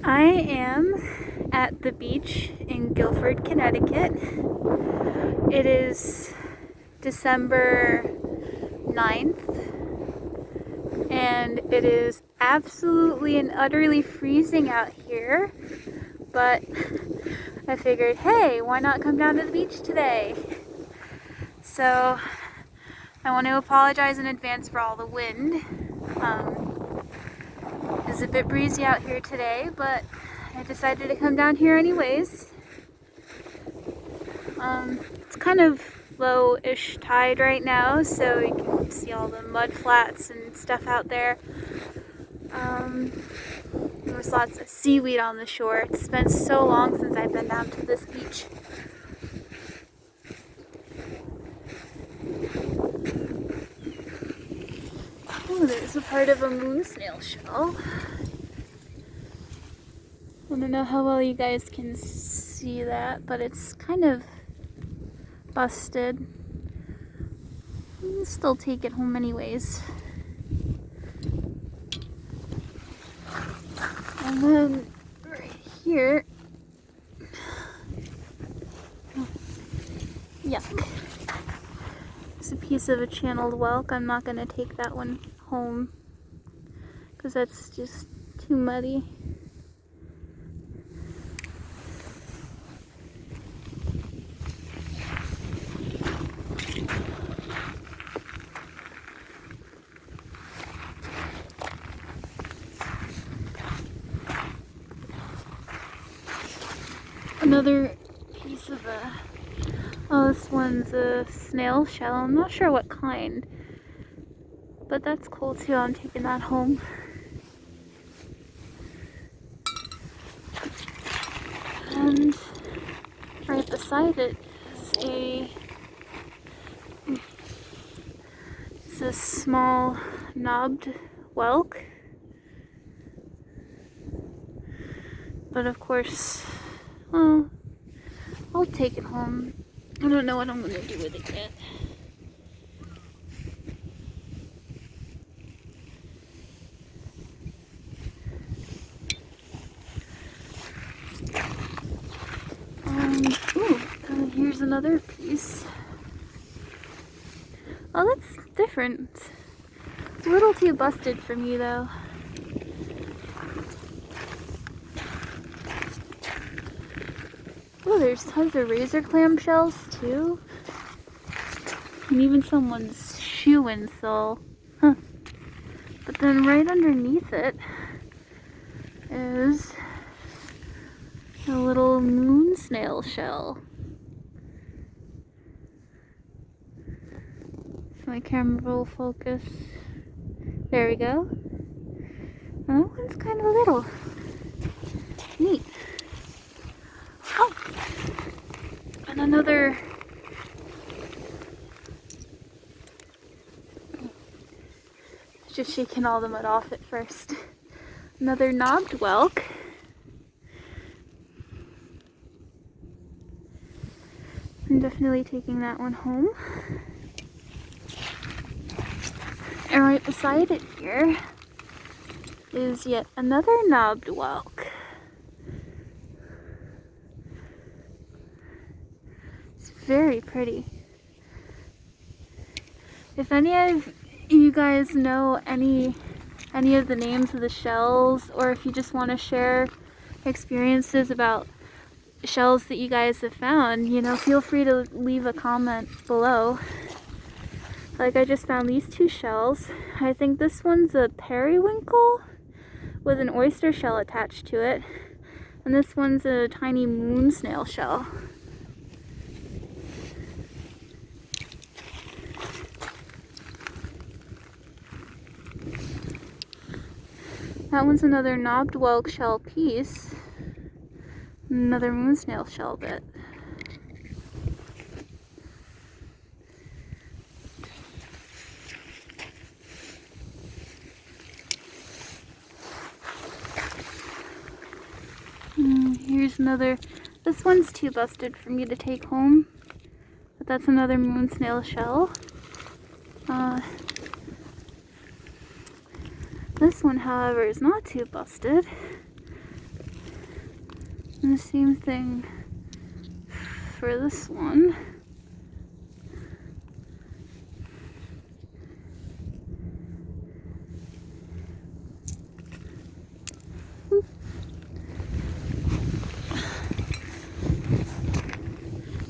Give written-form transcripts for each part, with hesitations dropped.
I am at the beach in Guilford, Connecticut. It is December 9th, and it is absolutely and utterly freezing out here, but I figured, hey, why not come down to the beach today? So I want to apologize in advance for all the wind. It's a bit breezy out here today, but I decided to come down here anyways. It's kind of low-ish tide right now, so you can see all the mud flats and stuff out there. There's lots of seaweed on the shore. It's been so long since I've been down to this beach. Oh, there's a part of a moon snail shell. I don't know how well you guys can see that, but it's kind of busted. You can still take it home anyways. And then right here, yuck. It's a piece of a channeled whelk. I'm not going to take that one home because that's just too muddy. Another piece of oh, this one's a snail shell. I'm not sure what kind, but that's cool too. I'm taking that home. And right beside it is it's a small knobbed whelk. But of course, well, I'll take it home. I don't know what I'm going to do with it yet. Here's another piece. Oh, that's different. It's a little too busted for me though. Oh, there's tons of razor clam shells too. And even someone's shoe insole. Huh. But then right underneath it is a little moon snail shell. If my camera will focus. There we go. And that one's kind of little. Neat. Oh! And another just shaking all the mud off at first. Another knobbed whelk. I'm definitely taking that one home. And right beside it here is yet another knobbed whelk. It's very pretty. If any of you guys know any of the names of the shells, or if you just want to share experiences about shells that you guys have found, you know, feel free to leave a comment below. Like, I just found these two shells. I think this one's a periwinkle with an oyster shell attached to it, and this one's a tiny moon snail shell. That one's another knobbed whelk shell piece. Another moon snail shell bit. Here's another. This one's too busted for me to take home, but that's another moon snail shell. This one, however, is not too busted. And the same thing for this one.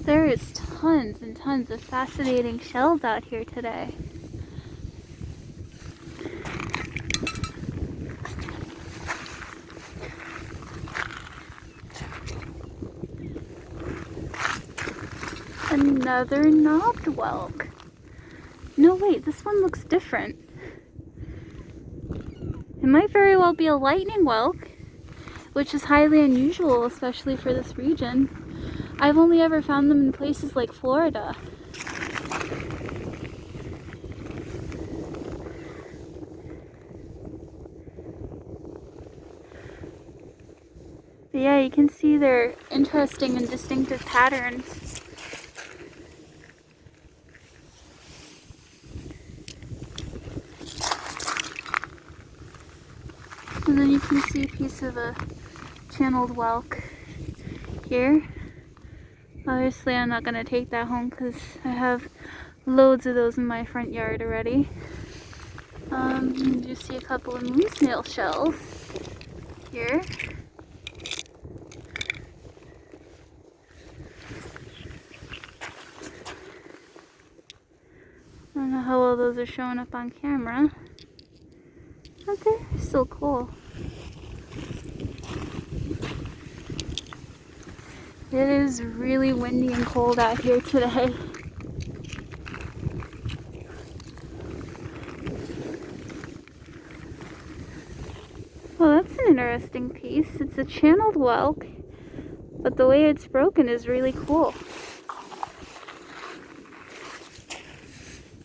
There is tons and tons of fascinating shells out here today. Another knobbed whelk. No, wait, this one looks different. It might very well be a lightning whelk, which is highly unusual, especially for this region. I've only ever found them in places like Florida. But yeah, you can see their interesting and distinctive patterns. And then you can see a piece of a channeled whelk here. Obviously I'm not going to take that home because I have loads of those in my front yard already. You see a couple of moon snail shells here. I don't know how well those are showing up on camera. Okay, still cool. It is really windy and cold out here today. Well, that's an interesting piece. It's a channeled whelk, but the way it's broken is really cool.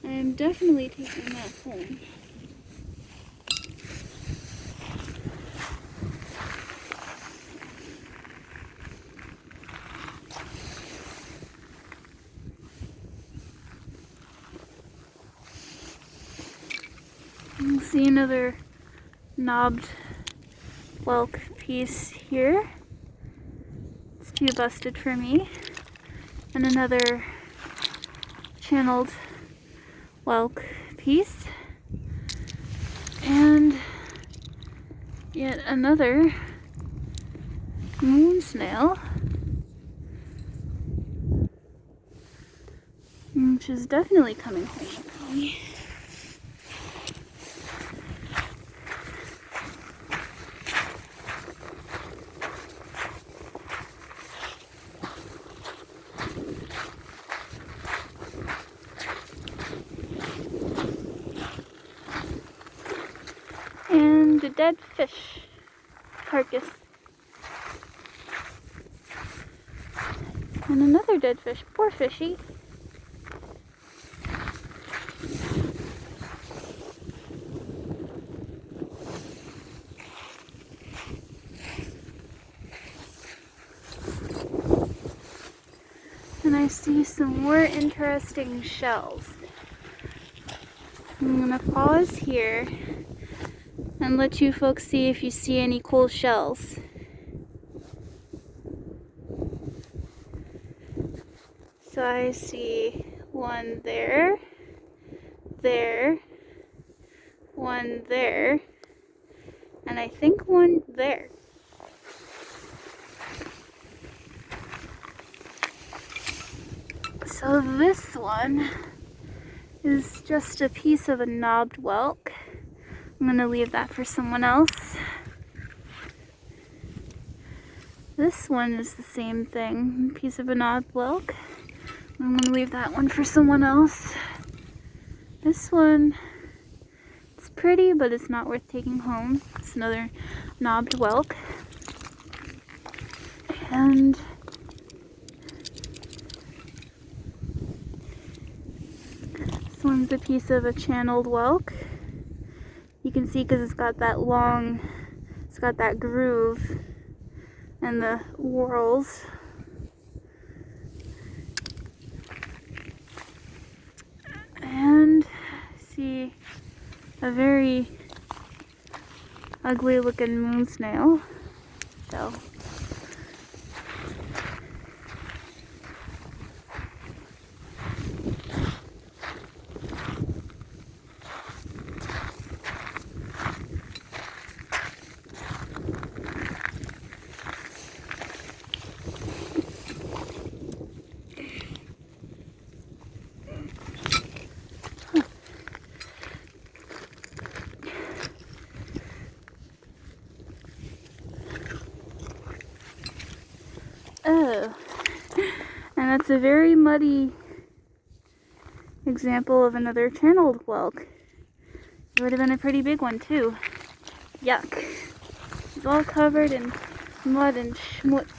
I'm definitely taking that home. You can see another knobbed whelk piece here. It's too busted for me. And another channeled whelk piece. And yet another moon snail, which is definitely coming home with me. And a dead fish carcass. And another dead fish. Poor fishy. And I see some more interesting shells. I'm gonna pause here and let you folks see if you see any cool shells. So I see one there, one there, and I think one there. So this one is just a piece of a knobbed whelk. I'm gonna leave that for someone else. This one is the same thing, piece of a knobbed whelk. I'm gonna leave that one for someone else. This one, it's pretty, but it's not worth taking home. It's another knobbed whelk. And this one's a piece of a channeled whelk. You can see because it's got that long, it's got that groove and the whorls. And I see a very ugly looking moon snail shell. And that's a very muddy example of another channeled whelk. It would have been a pretty big one too. Yuck. It's all covered in mud and schmutz.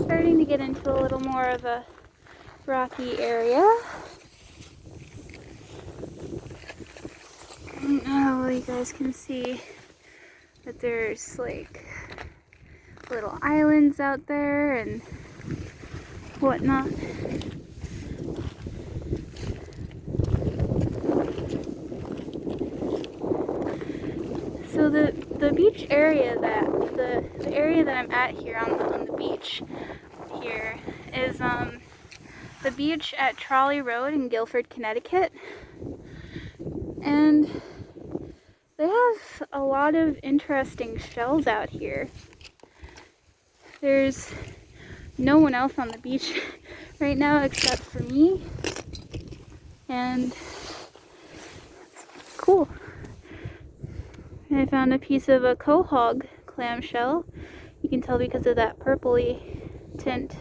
Starting to get into a little more of a rocky area. Oh, you guys can see that there's like little islands out there and whatnot. So the beach area that the area that I'm at here on the beach here is the beach at Trolley Road in Guilford, Connecticut, and they have a lot of interesting shells out here. There's no one else on the beach right now except for me, and it's cool. I found a piece of a quahog clamshell. You can tell because of that purpley tint.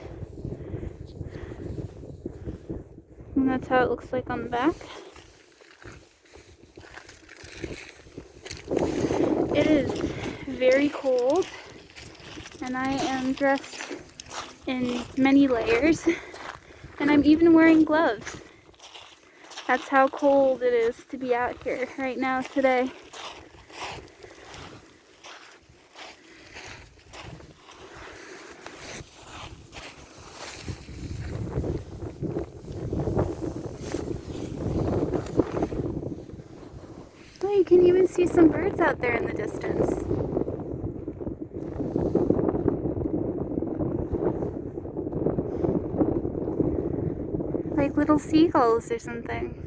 And that's how it looks like on the back. It is very cold, and I am dressed in many layers, and I'm even wearing gloves. That's how cold it is to be out here right now today. Oh, you can even see some birds out there in the distance. Like little seagulls or something.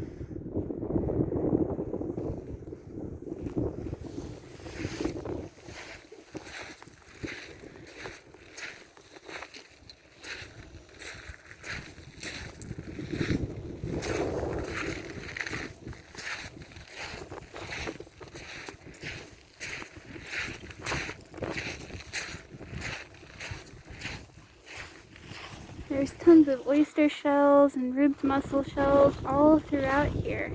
There's tons of oyster shells and ribbed mussel shells all throughout here.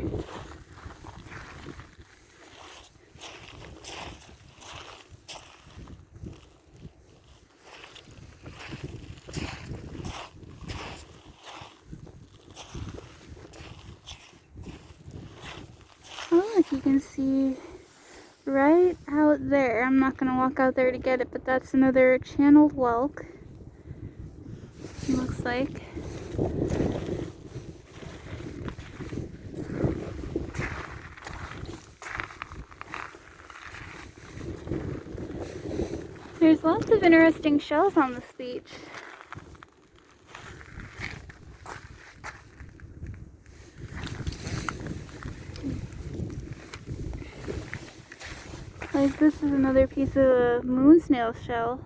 Oh, look, you can see right out there. I'm not going to walk out there to get it, but that's another channeled whelk. It looks like. There's lots of interesting shells on this beach. Like this is another piece of a moon snail shell.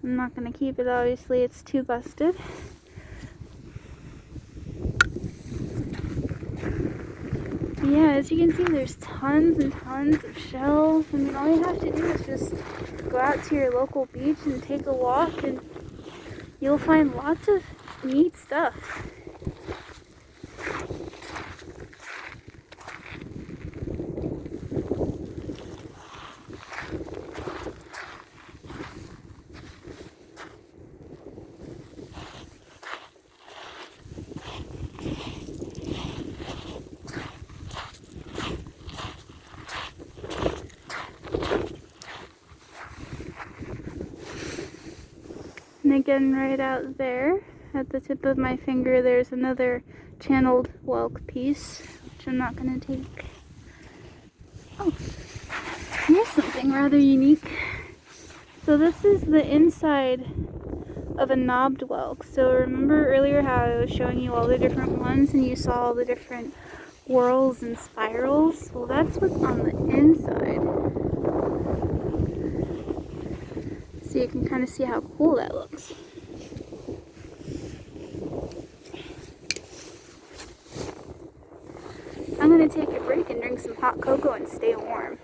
I'm not going to keep it, obviously, it's too busted. But yeah, as you can see, there's tons and tons of shells. I mean, all you have to do is just go out to your local beach and take a walk, and you'll find lots of neat stuff. And again, right out there at the tip of my finger, there's another channeled whelk piece, which I'm not going to take. Oh, here's something rather unique. So this is the inside of a knobbed whelk. So remember earlier how I was showing you all the different ones and you saw all the different whorls and spirals? Well, that's what's on the inside. So you can kind of see how cool that looks. I'm going gonna take a break and drink some hot cocoa and stay warm.